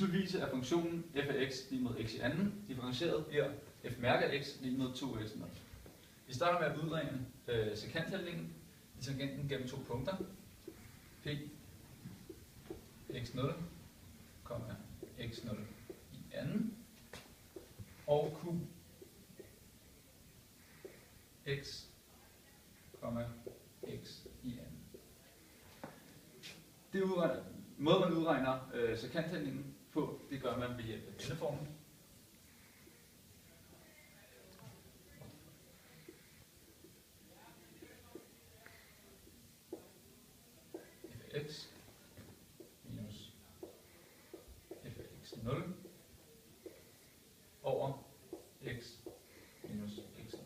skulle vise, at funktionen f af x lige mod x i anden differentieret bliver f mærke af x lige mod 2x0. Vi starter med at udregne sekanthandlingen i tangenten gennem to punkter. P x0, x0 i anden, og q x, x i anden. Måden man udregner sekanthandlingen på, det gør man ved hjælp af denne formel. f af x minus f af x0 over x minus x0.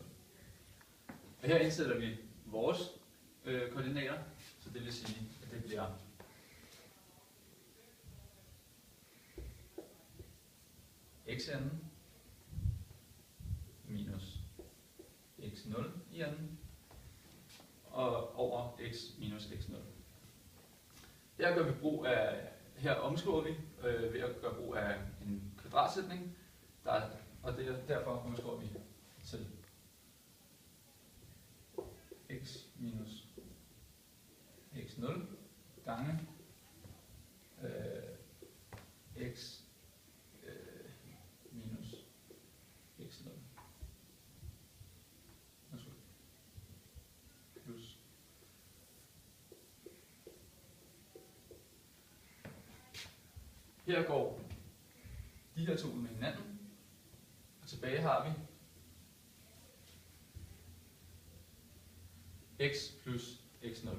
Og her indsætter vi vores koordinater, så det vil sige, at det bliver x i anden minus x0 i anden og over x minus x0. Her gør vi brug af, her omskriver vi ved at gøre brug af en kvadratsætning, og derfor omskriver vi til x minus x0 gange x minus x0 plus her går de her to ud med hinanden, og tilbage har vi x plus x0.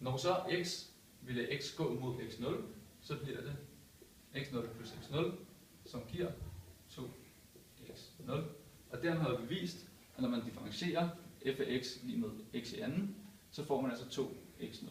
Når så x vil lade x gå mod x0, så bliver det x0 plus x0, som giver 2x0. Og dermed har vi bevist, at når man differentierer f af x lige med x i anden, så får man altså 2x0.